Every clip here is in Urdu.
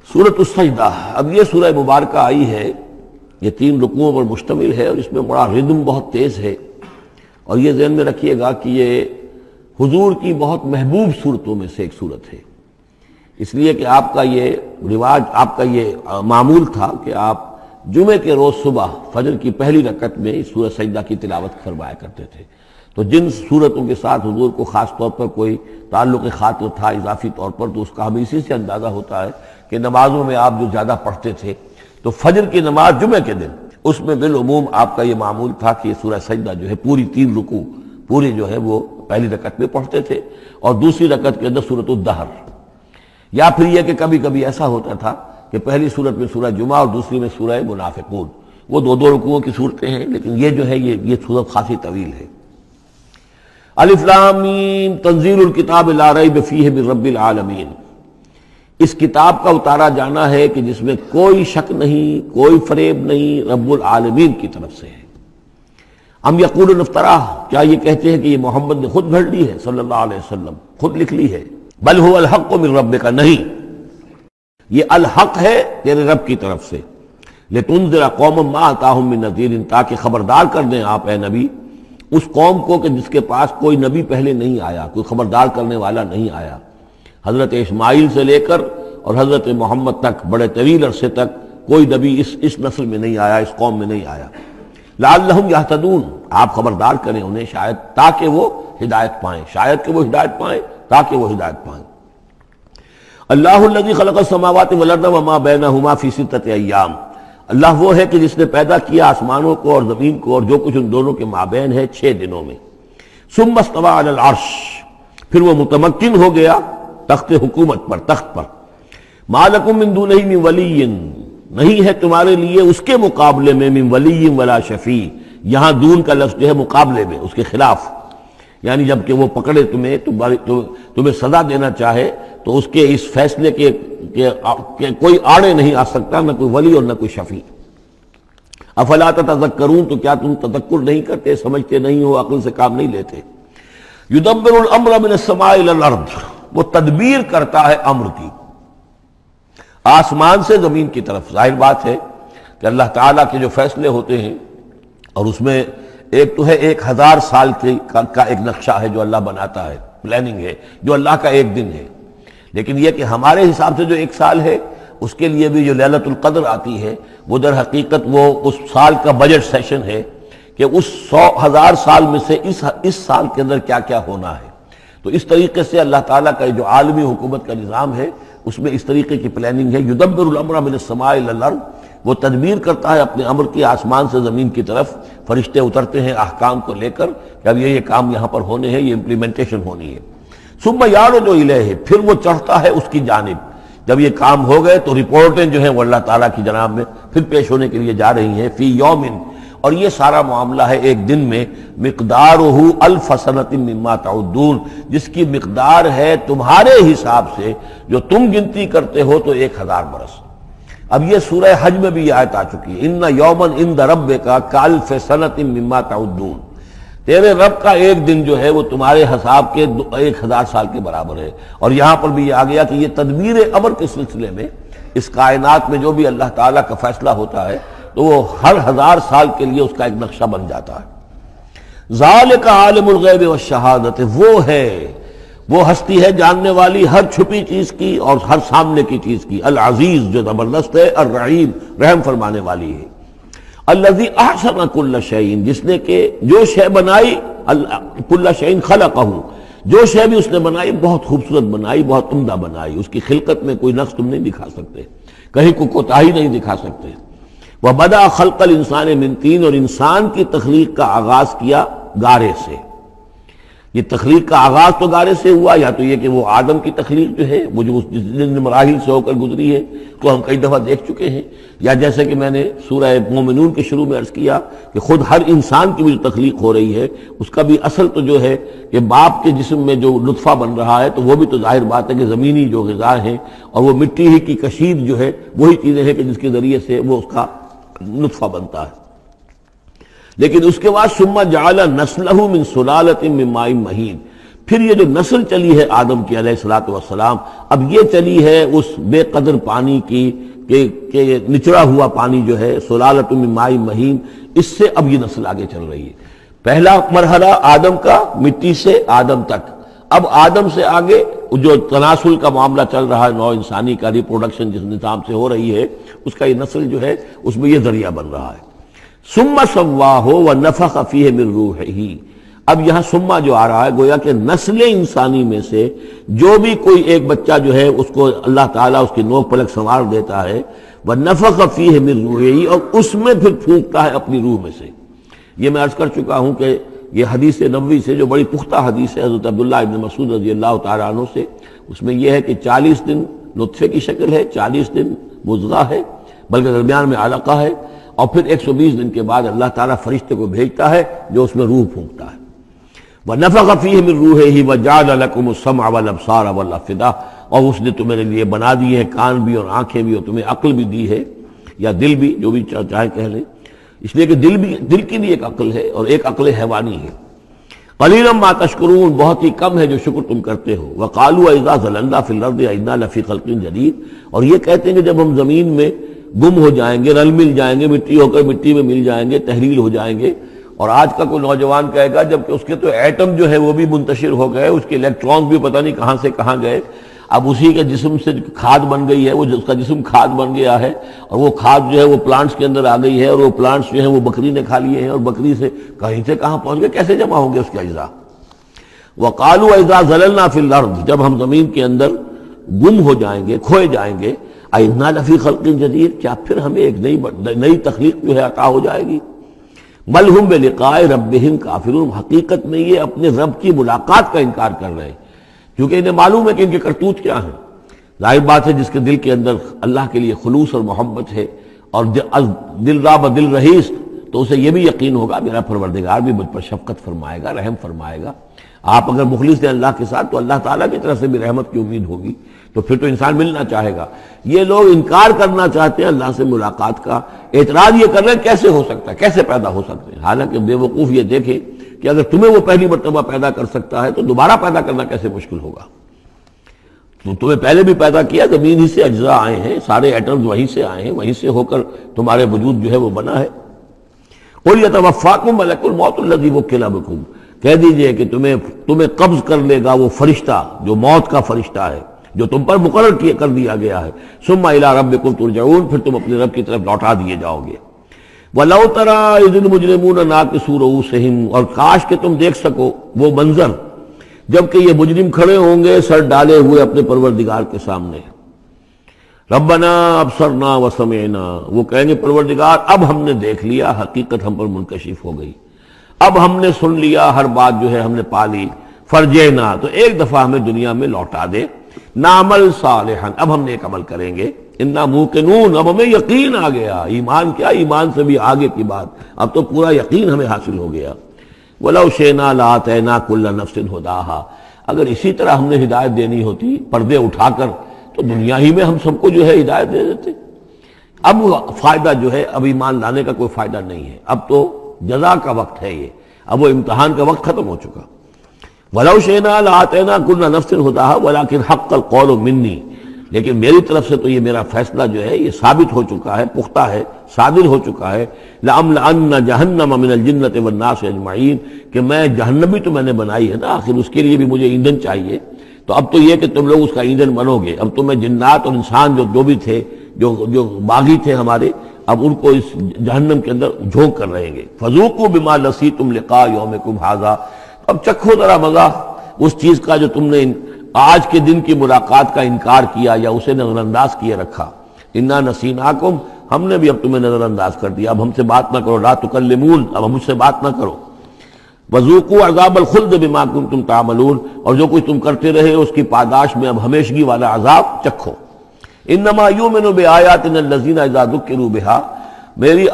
سورۃ السجدہ، اب یہ سورہ مبارکہ آئی ہے، یہ 3 رکوعوں پر مشتمل ہے اور اس میں بڑا ردم بہت تیز ہے، اور یہ ذہن میں رکھیے گا کہ یہ حضور کی بہت محبوب صورتوں میں سے ایک صورت ہے، اس لیے کہ آپ کا یہ رواج، آپ کا یہ معمول تھا کہ آپ جمعے کے روز صبح فجر کی پہلی رکعت میں اس سورہ سجدہ کی تلاوت فرمایا کرتے تھے۔ تو جن صورتوں کے ساتھ حضور کو خاص طور پر کوئی تعلق خاطر تھا اضافی طور پر، تو اس کا ہمیں اسی سے اندازہ ہوتا ہے کہ نمازوں میں آپ جو زیادہ پڑھتے تھے، تو فجر کی نماز جمعے کے دن اس میں بالعموم آپ کا یہ معمول تھا کہ یہ سورہ سجدہ جو ہے پوری 3 رکوع پوری جو ہے وہ پہلی رکعت میں پڑھتے تھے، اور دوسری رکعت کے اندر سورۃ الدہر، یا پھر یہ کہ کبھی کبھی ایسا ہوتا تھا کہ پہلی سورت میں سورہ جمعہ اور دوسری میں سورہ منافقون، وہ 2 رکوعوں کی صورتیں ہیں، لیکن یہ جو ہے یہ سورت خاصی طویل ہے۔ الف لام میم تنزیل الکتاب لا ریب فیہ من رب العالمین، اس کتاب کا اتارا جانا ہے کہ جس میں کوئی شک نہیں، کوئی فریب نہیں، رب العالمین کی طرف سے ہے۔ ام یقولون افتراہ، کیا یہ کہتے ہیں کہ یہ محمد نے خود گھڑ لی ہے صلی اللہ علیہ وسلم، خود لکھ لی ہے؟ بل هو الحق من ربک، نہیں، یہ الحق ہے تیرے رب کی طرف سے، لتنذر قوما ما اتاہم من نذیر، تاکہ خبردار کر دیں آپ اے نبی اس قوم کو کہ جس کے پاس کوئی نبی پہلے نہیں آیا، کوئی خبردار کرنے والا نہیں آیا۔ حضرت اسماعیل سے لے کر اور حضرت محمد تک بڑے طویل عرصے تک کوئی نبی اس نسل میں نہیں آیا، اس قوم میں نہیں آیا۔ لعلہم یہتدون، آپ خبردار کریں انہیں شاید تاکہ وہ ہدایت پائیں، شاید کہ وہ ہدایت پائیں، تاکہ وہ ہدایت پائیں۔ اللہ الذی خلق السماوات والارض وما بینہما فی 6 ایام، اللہ وہ ہے کہ جس نے پیدا کیا آسمانوں کو اور زمین کو اور جو کچھ ان دونوں کے مابین ہے 6 دنوں میں۔ ثم استوى علی العرش، پھر وہ متمکن ہو گیا تخت حکومت پر، تخت پر۔ ما لکم من دونہ من ولی، نہیں ہے تمہارے لیے اس کے مقابلے میں من ولی ولا شفیع، یہاں دون کا لفظ جو ہے مقابلے میں، اس کے خلاف، یعنی جب کہ وہ پکڑے تمہیں سزا دینا چاہے تو اس کے اس فیصلے کے کوئی آڑے نہیں آ سکتا، نہ کوئی ولی اور نہ کوئی شفیع۔ افلا تتذکرون، تو کیا تم تذکر نہیں کرتے، سمجھتے نہیں ہو، عقل سے کام نہیں لیتے؟ یدبر الامر من السماء الى الارض، وہ تدبیر کرتا ہے امر کی آسمان سے زمین کی طرف۔ ظاہر بات ہے کہ اللہ تعالیٰ کے جو فیصلے ہوتے ہیں، اور اس میں ایک تو ہے 1000 سال کا ایک نقشہ ہے جو اللہ بناتا ہے، پلاننگ ہے، جو اللہ کا ایک دن ہے، لیکن یہ کہ ہمارے حساب سے جو 1 سال ہے، اس کے لیے بھی جو لیلۃ القدر آتی ہے، وہ در حقیقت وہ اس سال کا بجٹ سیشن ہے کہ اس 1000 سال میں سے اس سال کے اندر کیا کیا ہونا ہے۔ تو اس طریقے سے اللہ تعالیٰ کا جو عالمی حکومت کا نظام ہے، اس میں اس طریقے کی پلاننگ ہے۔ یدبر الامر من السماء الى الارض، وہ تدبیر کرتا ہے اپنے امر کی آسمان سے زمین کی طرف، فرشتے اترتے ہیں احکام کو لے کر کہ اب یہ کام یہاں پر ہونے ہیں، یہ امپلیمنٹیشن ہونی ہے۔ ثم یعرج الیہ، پھر وہ چڑھتا ہے اس کی جانب، جب یہ کام ہو گئے تو رپورٹیں جو ہیں وہ اللہ تعالیٰ کی جناب میں پھر پیش ہونے کے لیے جا رہی ہیں۔ فی یوم، اور یہ سارا معاملہ ہے ایک دن میں، مقدارہ 1000 سنۃ مما تعدون، جس کی مقدار ہے تمہارے حساب سے جو تم گنتی کرتے ہو تو 1000 برس۔ اب یہ سورہ حج میں بھی یہ آیت آ چکی ہے، ان یوما عند ربک کالف سنۃ مما تعدون، تیرے رب کا ایک دن جو ہے وہ تمہارے حساب کے 1000 سال کے برابر ہے۔ اور یہاں پر بھی یہ آ گیا کہ یہ تدبیر امر کے سلسلے میں اس کائنات میں جو بھی اللہ تعالیٰ کا فیصلہ ہوتا ہے تو وہ ہر 1000 سال کے لیے اس کا ایک نقشہ بن جاتا ہے۔ ذالک عالم الغیب والشہادۃ، وہ ہے، وہ ہستی ہے جاننے والی ہر چھپی چیز کی اور ہر سامنے کی چیز کی، العزیز جو زبردست ہے، الرحیم رحم فرمانے والی ہے۔ الذی احسن کل شیء، جس نے کہ جو شے بنائی، کل شیء خلقہ، جو شے بھی اس نے بنائی بہت خوبصورت بنائی، بہت عمدہ بنائی، اس کی خلقت میں کوئی نقص تم نہیں دکھا سکتے، کہیں کوئی کوتاہی نہیں دکھا سکتے۔ وبدأ خلق الانسان من طین، اور انسان کی تخلیق کا آغاز کیا گارے سے۔ یہ تخلیق کا آغاز تو گارے سے ہوا، یا تو یہ کہ وہ آدم کی تخلیق جو ہے وہ جو جن مراحل سے ہو کر گزری ہے تو ہم کئی دفعہ دیکھ چکے ہیں، یا جیسے کہ میں نے سورہ مومنون کے شروع میں عرض کیا کہ خود ہر انسان کی بھی جو تخلیق ہو رہی ہے اس کا بھی اصل تو جو ہے کہ باپ کے جسم میں جو نطفہ بن رہا ہے تو وہ بھی تو ظاہر بات ہے کہ زمینی جو غذا ہیں اور وہ مٹی ہی کی کشید جو ہے وہی چیزیں ہیں کہ جس کے ذریعے سے وہ اس کا نطفہ بنتا ہے۔ لیکن اس کے بعد ثم جعل نسلہ من سلالۃ من ماء مہین، پھر یہ جو نسل چلی ہے آدم کی علیہ الصلوۃ والسلام، اب یہ چلی ہے اس بے قدر پانی کی کہ نچڑا ہوا پانی جو ہے سلالۃ من ماء مہین، اس سے اب یہ نسل آگے چل رہی ہے۔ پہلا مرحلہ آدم کا، مٹی سے آدم تک، اب آدم سے آگے جو تناسل کا معاملہ چل رہا ہے، نوع انسانی کا ریپروڈکشن جس نظام سے ہو رہی ہے، اس کا یہ نسل جو ہے اس میں یہ ذریعہ بن رہا ہے۔ ثم سواہ ونفخ فیہ من روحہ، اب یہاں سما جو آ رہا ہے گویا کہ نسل انسانی میں سے جو بھی کوئی ایک بچہ جو ہے اس کو اللہ تعالیٰ اس کی نوک پلک سنوار دیتا ہے، وَنَفَخَ فِيهِ مِن رُوحِهِ، اور اس میں پھر پھونکتا ہے اپنی روح میں سے۔ یہ میں عرض کر چکا ہوں کہ یہ حدیث نبوی سے جو بڑی پختہ حدیث ہے حضرت عبداللہ ابن مسعود رضی اللہ تعالیٰ عنہ سے، اس میں یہ ہے کہ 40 دن نطفے کی شکل ہے، 40 دن مضغہ ہے، بلکہ درمیان میں علقہ ہے، اور پھر 120 دن کے بعد اللہ تعالیٰ فرشتے کو بھیجتا ہے جو اس میں روح پھونکتا ہے۔ وَنَفَخَ فِيهِ مِن رُوحِهِ وَجَعَلَ لَكُمُ السَّمْعَ وَالْأَبْصَارَ وَالْأَفْئِدَةَ، اور اس نے تمہارے لیے بنا دیے ہیں کان بھی اور آنکھیں بھی، اور تمہیں عقل بھی دی ہے، یا دل بھی، جو بھی چاہے کہہ لیں، اس لیے کہ دل کی بھی ایک عقل ہے اور ایک عقل حیوانی ہے۔ قَلِيلًا مَا تَشْكُرُونَ، بہت ہی کم ہے جو شکر تم کرتے ہو۔ وَقَالُوا أَإِذَا ضَلَلْنَا فِي الْأَرْضِ أَإِنَّا لَفِي خَلْقٍ جَدِيدٍ، اور یہ کہتے ہیں کہ جب ہم زمین میں گم ہو جائیں گے، رل مل جائیں گے، مٹی ہو کر مٹی میں مل جائیں گے، تحلیل ہو جائیں گے۔ اور آج کا کوئی نوجوان کہے گا جب کہ اس کے تو ایٹم جو ہے وہ بھی منتشر ہو گئے، اس کے الیکٹرانز بھی پتہ نہیں کہاں سے کہاں گئے، اب اسی کے جسم سے کھاد بن گئی ہے، وہ اس کا جسم کھاد بن گیا ہے، اور وہ کھاد جو ہے وہ پلانٹس کے اندر آ گئی ہے، اور وہ پلانٹس جو ہیں وہ بکری نے کھا لیے ہیں، اور بکری سے کہیں سے کہاں پہنچ گئے، کیسے جمع ہوں گے اس کے اجزاء۔ وَقَالُوا إِذَا ضَلَلْنَا فِي الْأَرْضِ، جب ہم زمین کے اندر گم ہو جائیں گے، کھوئے جائیں گے، أَإِنَّا لَفِي خَلْقٍ جَدِيدٍ، کیا پھر ہمیں ایک نئی تخلیق جو ہے عطا ہو جائے گی۔ بل ہم بلقاء ربہم کافرون، حقیقت میں یہ اپنے رب کی ملاقات کا انکار کر رہے ہیں، کیونکہ انہیں معلوم ہے کہ ان کے کرتوت کیا ہیں۔ ظاہر بات ہے جس کے دل کے اندر اللہ کے لیے خلوص اور محبت ہے، اور دل را بدل رہیس، تو اسے یہ بھی یقین ہوگا میرا پروردگار بھی مجھ پر شفقت فرمائے گا، رحم فرمائے گا۔ آپ اگر مخلص ہیں اللہ کے ساتھ تو اللہ تعالیٰ کی طرف سے بھی رحمت کی امید ہوگی، تو پھر تو انسان ملنا چاہے گا۔ یہ لوگ انکار کرنا چاہتے ہیں اللہ سے ملاقات کا، اعتراض یہ کر رہے ہیں کیسے ہو سکتا ہے، کیسے پیدا ہو سکتے ہیں، حالانکہ بے وقوف یہ دیکھیں کہ اگر تمہیں وہ پہلی مرتبہ پیدا کر سکتا ہے تو دوبارہ پیدا کرنا کیسے مشکل ہوگا۔ تو تمہیں پہلے بھی پیدا کیا، زمین ہی سے اجزاء آئے ہیں، سارے ایٹمز وہیں سے آئے ہیں، وہیں سے ہو کر تمہارے وجود جو ہے وہ بنا ہے۔ قُلْ يَتَوَفَّاكُم مَلَكُ الْمَوْتِ الَّذِي وُكِّلَ بِكُمْ، کہہ دیجئے کہ تمہیں قبض کر لے گا وہ فرشتہ جو موت کا فرشتہ ہے، جو تم پر مقرر کر دیا گیا ہے۔ ثم الى ربکم ترجعون، پھر تم اپنے رب کی طرف لوٹا دیے جاؤ گے۔ وَلَوْ تَرَىٰ إِذِ الْمُجْرِمُونَ نَاكِسُو رُءُوسِهِمْ، اور کاش کہ تم دیکھ سکو وہ منظر جب کہ یہ مجرم کھڑے ہوں گے سر ڈالے ہوئے اپنے پروردگار کے سامنے۔ ربنا ابصرنا وسمعنا، وہ کہیں گے پروردگار اب ہم نے دیکھ لیا، حقیقت ہم پر منکشف ہو گئی، اب ہم نے سن لیا، ہر بات جو ہے ہم نے پا لی۔ فرجعنا، تو ایک دفعہ ہمیں دنیا میں لوٹا دے، نعمل صالحا، اب ہم نیک عمل کریں گے، انا موقنون، اب ہمیں یقین آ گیا، ایمان کیا، ایمان سے بھی آگے کی بات، اب تو پورا یقین ہمیں حاصل ہو گیا۔ وَلَوْ شِئْنَا لَآتَيْنَا كُلَّ نَفْسٍ هُدَاهَا، اگر اسی طرح ہم نے ہدایت دینی ہوتی پردے اٹھا کر تو دنیا ہی میں ہم سب کو جو ہے ہدایت دے دیتے۔ اب فائدہ جو ہے اب ایمان لانے کا کوئی فائدہ نہیں ہے، اب تو جزا کا وقت ہے، یہ اب وہ امتحان کا وقت ختم ہو چکا۔ وَلَوْ شِئْنَا لَآتَيْنَا كُلَّ نَفْسٍ هُدَاهَا وَلَكِنْ حَقَّ الْقَوْلُ مِنِّي، لیکن میری طرف سے تو یہ میرا فیصلہ جو ہے یہ ثابت ہو چکا ہے، پختہ ہے، صادر ہو چکا ہے۔ لَأَمْلَأَنَّ جَهَنَّمَ مِنَ الْجِنَّةِ وَالنَّاسِ أَجْمَعِينَ، کہ میں جہنم بھی تو میں نے بنائی ہے نا، آخر اس کے لیے بھی مجھے ایندھن چاہیے، تو اب تو یہ کہ تم لوگ اس کا ایندھن بنو گے، اب تو میں جنات اور انسان جو بھی تھے، جو باغی تھے ہمارے، اب ان کو اس جہنم کے اندر جھونک کر رہیں گے۔ فَذُوقُوا بِمَا نَسِيتُمْ لِقَاءَ يَوْمِكُمْ هَٰذَا، اب چکھو ذرا مزہ اس چیز کا جو تم نے آج کے دن کی ملاقات کا انکار کیا یا اسے نظر انداز کیے رکھا۔ انا نسیناکم، ہم نے بھی اب تمہیں نظر انداز کر دیا، اب ہم سے بات نہ کرو، لا تکلمون، اب ہم مجھ سے بات نہ کرو۔ وذوقوا عذاب الخلد بما کنتم تعملون، اور جو کچھ تم کرتے رہے اس کی پاداش میں اب ہمیشگی والا عذاب چکھو۔ انما یؤمن بآیاتنا الذین اذا ذکروا بها، میری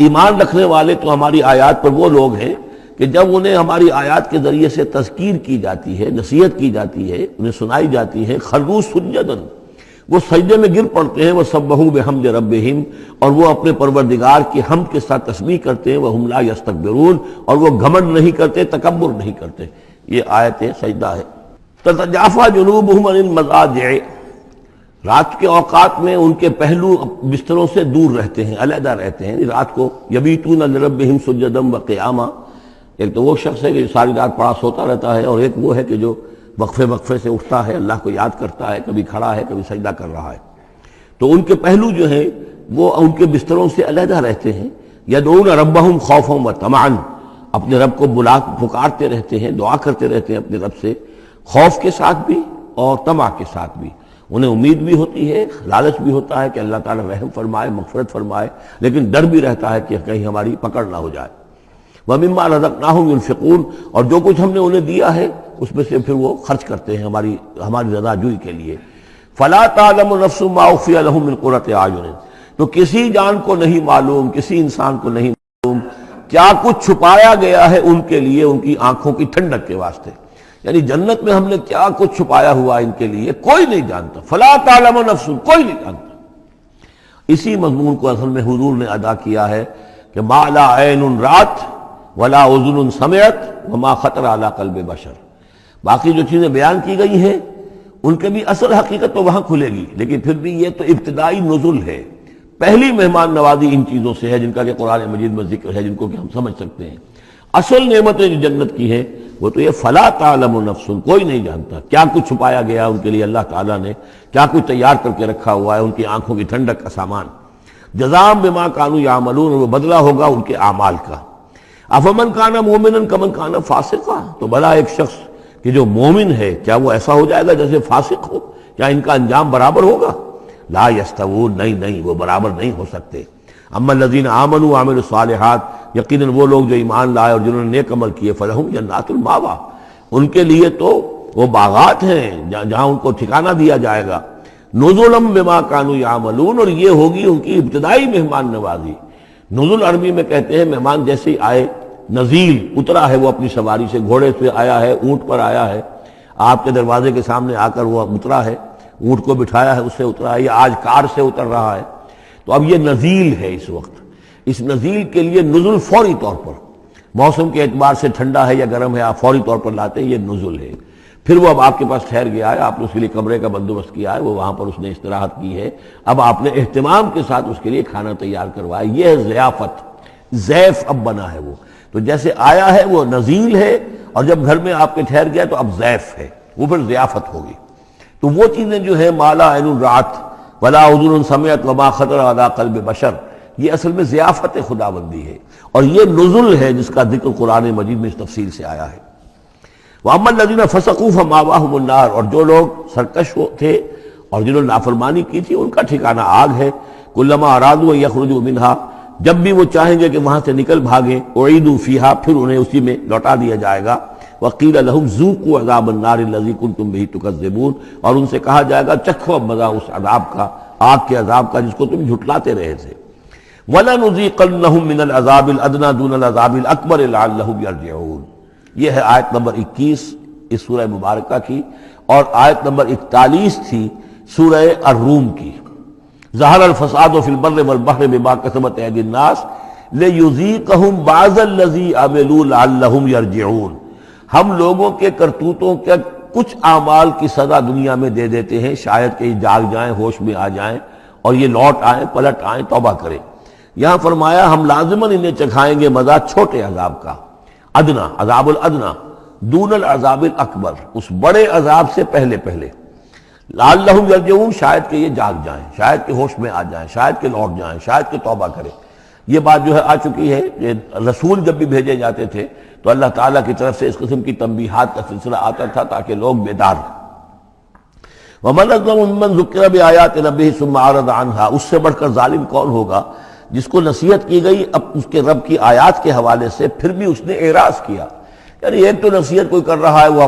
ایمان رکھنے والے تو ہماری آیات پر وہ لوگ ہیں کہ جب انہیں ہماری آیات کے ذریعے سے تذکیر کی جاتی ہے، نصیحت کی جاتی ہے، انہیں سنائی جاتی ہے، خروا سجدا، وہ سجدے میں گر پڑتے ہیں، وہ سبحوا بحمد ربہم، اور وہ اپنے پروردگار کی حمد کے ساتھ تسبیح کرتے ہیں، وہم لا یستکبرون، اور وہ گھمنڈ نہیں کرتے، تکبر نہیں کرتے۔ یہ آیت سجدہ ہے۔ تتجافی جنوبہم عن المضاجع، رات کے اوقات میں ان کے پہلو بستروں سے دور رہتے ہیں، علیحدہ رہتے ہیں رات کو۔ یبیتون لربہم سجدا وقیاما، ایک تو وہ شخص ہے کہ ساری رات پڑا سوتا رہتا ہے، اور ایک وہ ہے کہ جو وقفے وقفے سے اٹھتا ہے، اللہ کو یاد کرتا ہے، کبھی کھڑا ہے کبھی سجدہ کر رہا ہے۔ تو ان کے پہلو جو ہیں وہ ان کے بستروں سے علیحدہ رہتے ہیں۔ یدعون ربہم خوفا وطمعا، اپنے رب کو پکارتے رہتے ہیں، دعا کرتے رہتے ہیں اپنے رب سے، خوف کے ساتھ بھی اور طمع کے ساتھ بھی۔ انہیں امید بھی ہوتی ہے، لالچ بھی ہوتا ہے کہ اللہ تعالیٰ رحم فرمائے، مغفرت فرمائے، لیکن ڈر بھی رہتا ہے کہ کہیں ہماری پکڑ نہ ہو جائے۔ وَمِمَّا رَزَقْنَاهُمْ يُنْفِقُونَ، اور جو کچھ ہم نے انہیں دیا ہے اس میں سے پھر وہ خرچ کرتے ہیں ہماری رضا جوئی کے لیے۔ فَلَا تَعْلَمُ نَفْسٌ مَّا أُخْفِيَ لَهُم مِّن قُرَّةِ أَعْيُنٍ، تو کسی جان کو نہیں معلوم، کسی انسان کو نہیں معلوم کیا کچھ چھپایا گیا ہے ان کے لیے ان کی آنکھوں کی ٹھنڈک کے واسطے، یعنی جنت میں ہم نے کیا کچھ چھپایا ہوا ان کے لیے کوئی نہیں جانتا۔ فلا تعلم نفس، کوئی نہیں جانتا۔ اسی مضمون کو اصل میں حضور نے ادا کیا ہے کہ ما لا عین رات ولا اذن سمعت وما خطر علی قلب بشر۔ باقی جو چیزیں بیان کی گئی ہیں ان کے بھی اصل حقیقت تو وہاں کھلے گی، لیکن پھر بھی یہ تو ابتدائی نزول ہے، پہلی مہمان نوازی ان چیزوں سے ہے جن کا کہ قرآن مجید میں ذکر ہے، جن کو کہ ہم سمجھ سکتے ہیں۔ اصل نعمتیں جو جنت کی ہیں وہ تو یہ فلا تعلم نفس، کوئی نہیں جانتا کیا کچھ چھپایا گیا ان کے لیے، اللہ تعالیٰ نے کیا کچھ تیار کر کے رکھا ہوا ہے ان کی آنکھوں کی ٹھنڈک کا سامان۔ جزاء بما كانوا يعملون، وہ بدلہ ہوگا ان کے اعمال کا۔ افمن کان مومنا کمن کان فاسقا، تو بھلا ایک شخص کہ جو مومن ہے کیا وہ ایسا ہو جائے گا جیسے فاسق ہو؟ کیا ان کا انجام برابر ہوگا؟ لا یستوون، نہیں وہ برابر نہیں ہو سکتے۔ اما الذین آمنوا وعملوا الصالحات، یقیناً وہ لوگ جو ایمان لائے اور جنہوں نے نیک عمل کیے، فلہم جنات الماوا، ان کے لیے تو وہ باغات ہیں جہاں ان کو ٹھکانہ دیا جائے گا۔ نزلا بما كانوا يعملون، اور یہ ہوگی ان کی ابتدائی مہمان نوازی۔ نزل عربی میں کہتے ہیں مہمان جیسے ہی آئے، نزیل اترا ہے وہ اپنی سواری سے، گھوڑے سے آیا ہے، اونٹ پر آیا ہے، آپ کے دروازے کے سامنے آ کر وہ اترا ہے، اونٹ کو بٹھایا ہے اس سے اترا ہے، یا آج کار سے اتر رہا ہے۔ تو اب یہ نزیل ہے اس وقت، اس نزیل کے لیے نزل فوری طور پر، موسم کے اعتبار سے ٹھنڈا ہے یا گرم ہے، آپ فوری طور پر لاتے ہیں، یہ نزل ہے۔ پھر وہ اب آپ کے پاس ٹھہر گیا ہے، آپ نے اس کے لیے کمرے کا بندوبست کیا ہے، وہ وہاں پر اس نے استراحت کی ہے، اب آپ نے اہتمام کے ساتھ اس کے لیے کھانا تیار کروایا، یہ ہے ضیافت، ضیف اب بنا ہے وہ۔ تو جیسے آیا ہے وہ نزیل ہے، اور جب گھر میں آپ کے ٹھہر گیا تو اب ضیف ہے، وہ پھر ضیافت ہوگی۔ تو وہ چیزیں جو ہے مالا عین رات ولا اذن سمعت وما خطر علی قلب بشر، یہ اصل میں ضیافت خداوندی ہے، اور یہ نزل ہے جس کا ذکر قرآن مجید میں اس تفصیل سے آیا ہے۔ وَأَمَّا الَّذِينَ فَسَقُوا فَمَأْوَاهُمُ النَّارُ، اور جو لوگ سرکش تھے اور جنہوں نے نافرمانی کی تھی ان کا ٹھکانہ آگ ہے۔ كُلَّمَا أَرَادُوا أَن يَخْرُجُوا مِنْهَا، جب بھی وہ چاہیں گے کہ وہاں سے نکل بھاگیں، اُعِیدُوا فِيهَا، پھر انہیں اسی میں لوٹا دیا جائے گا۔ وَقِيلَ لَهُمْ ذُوقُوا عَذَابَ النَّارِ الَّذِي كُنتُم بِهِ تُكَذِّبُونَ، اور ان سے کہا جائے گا چکھو اب مزہ اس عذاب کا، آگ کے عذاب کا جس کو تم جھٹلاتے رہے تھے۔ وَلَنُذِيقَنَّهُم مِّنَ الْعَذَابِ الْأَدْنَىٰ دُونَ الْعَذَابِ الْأَكْبَرِ لَعَلَّهُمْ يَرْجِعُونَ۔ یہ ہے آیت نمبر 21 اس سورہ مبارکہ کی، اور آیت نمبر 41 تھی سورہ الروم کی۔ ظہر الفساد فی البر والبحر بما کسبت ایدی الناس لیذیقہم بعض الذی عملوا لعلہم یرجعون، ہم لوگوں کے کرتوتوں کے کچھ اعمال کی سزا دنیا میں دے دیتے ہیں، شاید کہ یہ جاگ جائیں، ہوش میں آ جائیں اور یہ لوٹ آئیں، پلٹ آئیں، توبہ کریں۔ یہاں فرمایا ہم لازماً انہیں چکھائیں گے مزہ چھوٹے عذاب کا، ادنا، عذاب الادنا، دون العذاب الاکبر، اس بڑے عذاب سے پہلے لعلہم یرجعون، شاید کہ یہ جاگ جائیں، شاید کہ ہوش میں آ جائیں، شاید کہ لوٹ جائیں، شاید کہ توبہ کریں۔ یہ بات جو ہے آ چکی ہے کہ رسول جب بھی بھیجے جاتے تھے تو اللہ تعالیٰ کی طرف سے اس قسم کی تنبیہات کا سلسلہ آتا تھا تاکہ لوگ بیدار ہوں۔ وَمَنْ أَظْلَمُ مِمَّنْ ذُكِّرَ بِآيَاتِ رَبِّهِ ثُمَّ أَعْرَضَ عَنْهَا، اس سے بڑھ کر ظالم کون ہوگا جس کو نصیحت کی گئی اب اس کے رب کی آیات کے حوالے سے پھر بھی اس نے اعراض کیا۔ یعنی ایک تو نصیحت کوئی کر رہا ہے وہ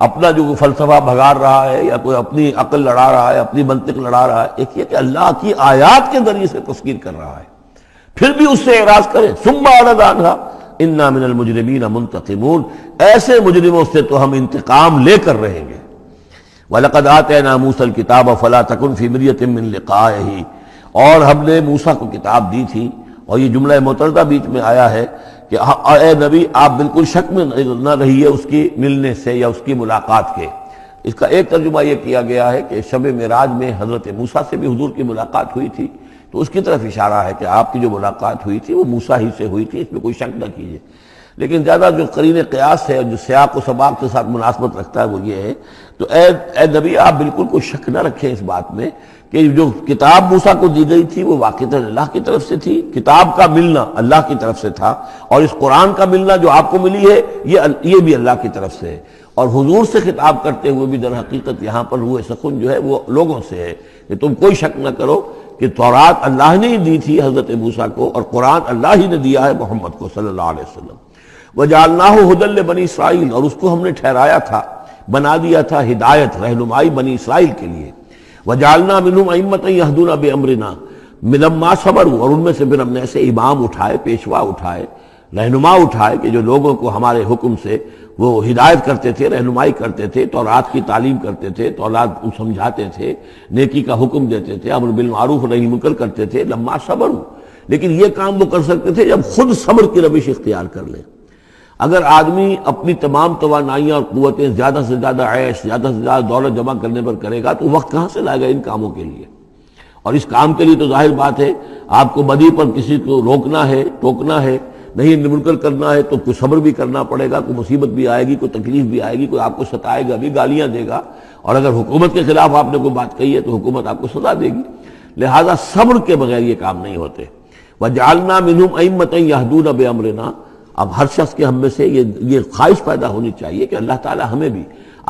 اپنا جو فلسفہ بھگار رہا ہے یا کوئی اپنی عقل لڑا رہا ہے، اپنی منطق لڑا رہا ہے، ایک یہ کہ اللہ کی آیات کے ذریعے سے تذکیر کر رہا ہے، پھر بھی اس سے اعراض کرے۔ ثم اعرض عنها انا من المجرمین منتقمون، ایسے مجرموں سے تو ہم انتقام لے کر رہیں گے۔ وَلَقَدْ آتَيْنَا مُوسَى الْكِتَابَ فَلَا تَكُنْ فِي مِرْيَةٍ مِّن لِقَائِهِ، اور ہم نے موسیٰ کو کتاب دی تھی، اور یہ جملہ متردہ بیچ میں آیا ہے کہ اے نبی آپ بالکل شک میں نہ رہیے اس کی ملنے سے یا اس کی ملاقات کے۔ اس کا ایک ترجمہ یہ کیا گیا ہے کہ شب معراج میں حضرت موسیٰ سے بھی حضور کی ملاقات ہوئی تھی، تو اس کی طرف اشارہ ہے کہ آپ کی جو ملاقات ہوئی تھی وہ موسیٰ ہی سے ہوئی تھی، اس میں کوئی شک نہ کیجیے۔ لیکن زیادہ جو قرین قیاس ہے اور جو سیاق و سباق کے ساتھ مناسبت رکھتا ہے وہ یہ ہے، تو اے نبی آپ بالکل کوئی شک نہ رکھیں اس بات میں کہ جو کتاب موسیٰ کو دی گئی تھی وہ واقعتاً اللہ کی طرف سے تھی، کتاب کا ملنا اللہ کی طرف سے تھا، اور اس قرآن کا ملنا جو آپ کو ملی ہے یہ بھی اللہ کی طرف سے ہے۔ اور حضور سے خطاب کرتے ہوئے بھی در حقیقت یہاں پر روح سخن جو ہے وہ لوگوں سے ہے کہ تم کوئی شک نہ کرو کہ تورات اللہ نے ہی دی تھی حضرت موسیٰ کو، اور قرآن اللہ ہی نے دیا ہے محمد کو صلی اللہ علیہ وسلم۔ وَجَعَلْنَاهُ هُدًى لِّبَنِي اسرائیل، اور اس کو ہم نے ٹھہرایا تھا، بنا دیا تھا ہدایت، رہنمائی بنی اسرائیل کے لیے۔ وَجَعَلْنَا مِنْهُمْ أَئِمَّةً يَهْدُونَ بِأَمْرِنَا لَمَّا صَبَرُوا، اور ان میں سے پھر ہم نے ایسے امام اٹھائے، پیشوا اٹھائے، رہنما اٹھائے کہ جو لوگوں کو ہمارے حکم سے وہ ہدایت کرتے تھے، رہنمائی کرتے تھے، تورات کی تعلیم کرتے تھے، تورات سمجھاتے تھے، نیکی کا حکم دیتے تھے، امر بالمعروف نہی منکر کرتے تھے، لما صبروا۔ لیکن یہ کام وہ کر سکتے تھے جب خود صبر کی روش اختیار کر لیں۔ اگر آدمی اپنی تمام توانائیاں اور قوتیں زیادہ سے زیادہ عیش، زیادہ سے زیادہ دولت جمع کرنے پر کرے گا تو وقت کہاں سے لائے گا ان کاموں کے لیے؟ اور اس کام کے لیے تو ظاہر بات ہے آپ کو بدی پر کسی کو روکنا ہے، ٹوکنا ہے، نہیں منکر کرنا ہے تو کوئی صبر بھی کرنا پڑے گا، کوئی مصیبت بھی آئے گی، کوئی تکلیف بھی آئے گی، کوئی آپ کو ستائے گا بھی، گالیاں دے گا، اور اگر حکومت کے خلاف آپ نے کوئی بات کہی ہے تو حکومت آپ کو سزا دے گی۔ لہذا صبر کے بغیر یہ کام نہیں ہوتے۔ وَجَعَلْنَا مِنْهُمْ أَئِمَّةً يَهْدُونَ بِأَمْرِنَا، اب ہر شخص کے ہم میں سے یہ خواہش پیدا ہونی چاہیے کہ اللہ تعالیٰ ہمیں بھی،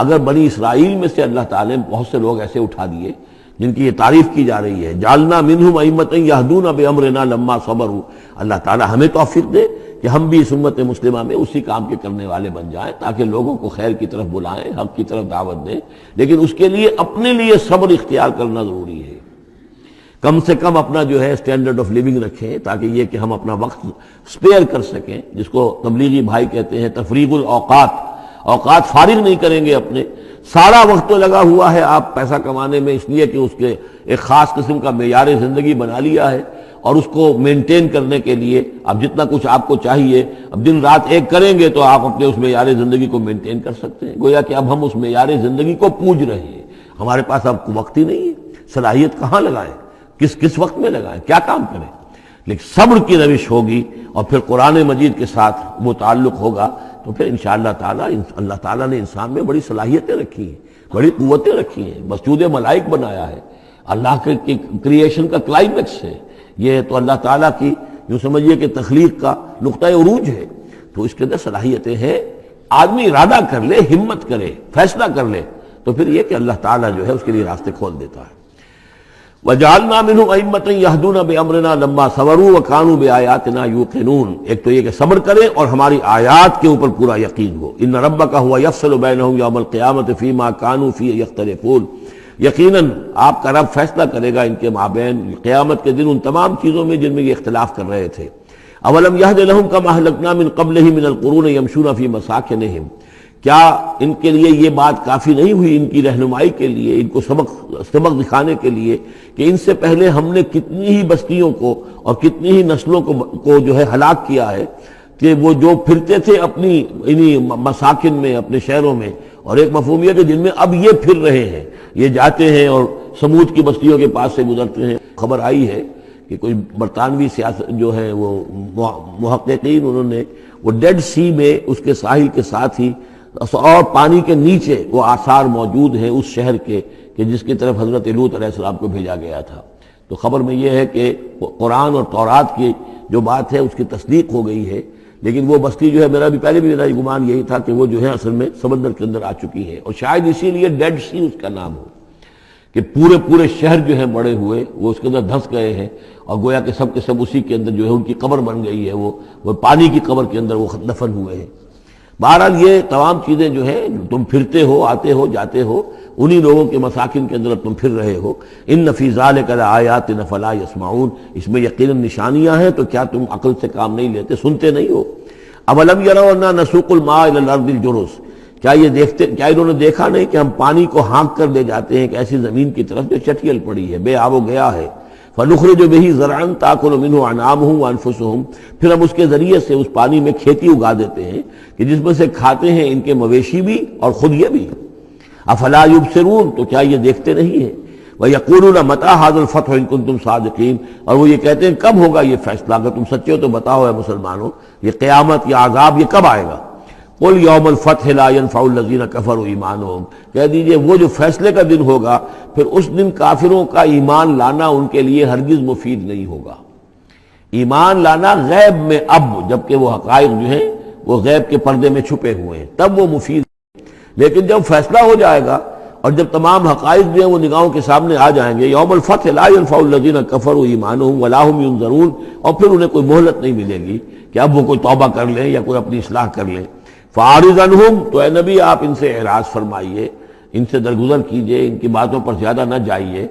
اگر بنی اسرائیل میں سے اللہ تعالیٰ نے بہت سے لوگ ایسے اٹھا دیے جن کی یہ تعریف کی جا رہی ہے، جعلنا منہم ائمۃ یہدون بامرنا لما صبروا، اللہ تعالیٰ ہمیں توفیق دے کہ ہم بھی اس امت مسلمہ میں اسی کام کے کرنے والے بن جائیں، تاکہ لوگوں کو خیر کی طرف بلائیں، حق کی طرف دعوت دیں، لیکن اس کے لیے اپنے لیے صبر اختیار کرنا ضروری ہے۔ کم سے کم اپنا جو ہے اسٹینڈرڈ آف لیونگ رکھیں، تاکہ یہ کہ ہم اپنا وقت سپیئر کر سکیں، جس کو تبلیغی بھائی کہتے ہیں تفریغ الاوقات، اوقات فارغ نہیں کریں گے اپنے، سارا وقت تو لگا ہوا ہے آپ پیسہ کمانے میں، اس لیے کہ اس کے ایک خاص قسم کا معیار زندگی بنا لیا ہے، اور اس کو مینٹین کرنے کے لیے اب جتنا کچھ آپ کو چاہیے اب دن رات ایک کریں گے تو آپ اپنے اس معیار زندگی کو مینٹین کر سکتے ہیں۔ گویا کہ اب ہم اس معیار زندگی کو پوج رہے ہیں، ہمارے پاس اب وقت ہی نہیں ہے، صلاحیت کہاں لگائیں، کس وقت میں لگائیں، کیا کام کریں۔ لیکن صبر کی روش ہوگی اور پھر قرآن مجید کے ساتھ وہ تعلق ہوگا تو پھر انشاءاللہ تعالیٰ اللہ تعالیٰ نے انسان میں بڑی صلاحیتیں رکھی ہیں، بڑی قوتیں رکھی ہیں، مسجود ملائک بنایا ہے، اللہ کے کریشن کا کلائمیکس ہے یہ، تو اللہ تعالیٰ کی جو سمجھیے کہ تخلیق کا نقطہ عروج ہے، تو اس کے اندر صلاحیتیں ہیں۔ آدمی ارادہ کر لے، ہمت کرے، فیصلہ کر لے تو پھر یہ کہ اللہ تعالیٰ جو ہے اس کے لیے راستے کھول دیتا ہے۔ وَجَعَلْنَا مِنْهُمْ أَئِمَّةً يَهْدُونَ بِأَمْرِنَا لَمَّا صَبَرُوا وَكَانُوا بِآيَاتِنَا يُوقِنُونَ، ایک تو یہ کہ صبر کریں اور ہماری آیات کے اوپر پورا یقین ہو۔ إِنَّ رَبَّكَ هُوَ يَفْصِلُ بَيْنَهُمْ يَوْمَ الْقِيَامَةِ فِيمَا كَانُوا فِيهِ يَخْتَلِفُونَ، یقیناً آپ کا رب فیصلہ کرے گا ان کے مابین قیامت کے دن ان تمام چیزوں میں جن میں یہ اختلاف کر رہے تھے۔ أَوَلَمْ يَهْدِ لَهُمْ كَمَا أَهْلَكْنَا مِنْ قَبْلِهِمْ مِنَ الْقُرُونِ يَمْشُونَ فِي مَسَاكِنِهِمْ، کیا ان کے لیے یہ بات کافی نہیں ہوئی، ان کی رہنمائی کے لیے، ان کو سبق دکھانے کے لیے کہ ان سے پہلے ہم نے کتنی ہی بستیوں کو اور کتنی ہی نسلوں کو جو ہے ہلاک کیا ہے، کہ وہ جو پھرتے تھے اپنی انہی مساکن میں، اپنے شہروں میں، اور ایک مفہوم یہ کہ جن میں اب یہ پھر رہے ہیں، یہ جاتے ہیں اور سمود کی بستیوں کے پاس سے گزرتے ہیں۔ خبر آئی ہے کہ کوئی برطانوی سیاست جو ہے وہ محققین، انہوں نے وہ ڈیڈ سی میں اس کے ساحل کے ساتھ ہی اور پانی کے نیچے وہ آثار موجود ہیں اس شہر کے کہ جس کی طرف حضرت لوط علیہ السلام کو بھیجا گیا تھا۔ تو خبر میں یہ ہے کہ قرآن اور تورات کی جو بات ہے اس کی تصدیق ہو گئی ہے، لیکن وہ بستی جو ہے میرا بھی گمان یہی تھا کہ وہ جو ہے اصل میں سمندر کے اندر آ چکی ہے، اور شاید اسی لیے ڈیڈ سی اس کا نام ہو کہ پورے شہر جو ہیں بڑے ہوئے وہ اس کے اندر دھنس گئے ہیں، اور گویا کہ سب کے سب اسی کے اندر جو ہے ان کی قبر بن گئی ہے، وہ پانی کی قبر کے اندر وہ دفن ہوئے ہیں۔ بہرحال یہ تمام چیزیں جو ہے تم پھرتے ہو، آتے ہو، جاتے ہو، انہی لوگوں کے مساکن کے اندر تم پھر رہے ہو۔ ان فی ذلک لآیات فلا یسمعون، اس میں یقیناً نشانیاں ہیں تو کیا تم عقل سے کام نہیں لیتے، سنتے نہیں ہو۔ اولم یروا انا نسوق الماء الی الارض الجرز، کیا انہوں نے دیکھا نہیں کہ ہم پانی کو ہانک کر لے جاتے ہیں ایک ایسی زمین کی طرف جو چٹیل پڑی ہے، بے آب و گیا ہے۔ فنخرج به زرعا تاکل منه انعامهم وانفسهم، پھر ہم اس کے ذریعے سے اس پانی میں کھیتی اگا دیتے ہیں کہ جس میں سے کھاتے ہیں ان کے مویشی بھی اور خود یہ بھی۔ افلا یبصرون، تو کیا یہ دیکھتے نہیں ہیں؟ وَيَقُولُونَ مَتَىٰ هَٰذَا الْفَتْحُ إِن كُنتُمْ صَادِقِينَ، اور وہ یہ کہتے ہیں کب ہوگا یہ فیصلہ، اگر تم سچے ہو تو بتاؤ اے مسلمانوں، یہ قیامت یا عذاب یہ کب آئے گا؟ قُلْ يَوْمَ الْفَتْحِ لَا يَنفَعُ الَّذِينَ كَفَرُوا إِيمَانُهُمْ، کہہ دیجئے وہ جو فیصلے کا دن ہوگا پھر اس دن کافروں کا ایمان لانا ان کے لیے ہرگز مفید نہیں ہوگا۔ ایمان لانا غیب میں، اب جبکہ وہ حقائق جو ہیں وہ غیب کے پردے میں چھپے ہوئے ہیں تب وہ مفید، لیکن جب فیصلہ ہو جائے گا اور جب تمام حقائق جو ہیں وہ نگاہوں کے سامنے آ جائیں گے، یوم الفتح لا ينفع الذین کفروا ایمانہم ولا هم ینظرون، اور پھر انہیں کوئی مہلت نہیں ملے گی کہ اب وہ کوئی توبہ کر لیں یا کوئی اپنی اصلاح کر لیں۔ فاعرض عنہم، تو اے نبی آپ ان سے اعراض فرمائیے، ان سے درگزر کیجئے، ان کی باتوں پر زیادہ نہ جائیے۔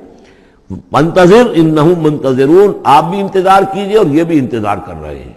منتظر انہم منتظرون، آپ بھی انتظار کیجئے اور یہ بھی انتظار کر رہے ہیں۔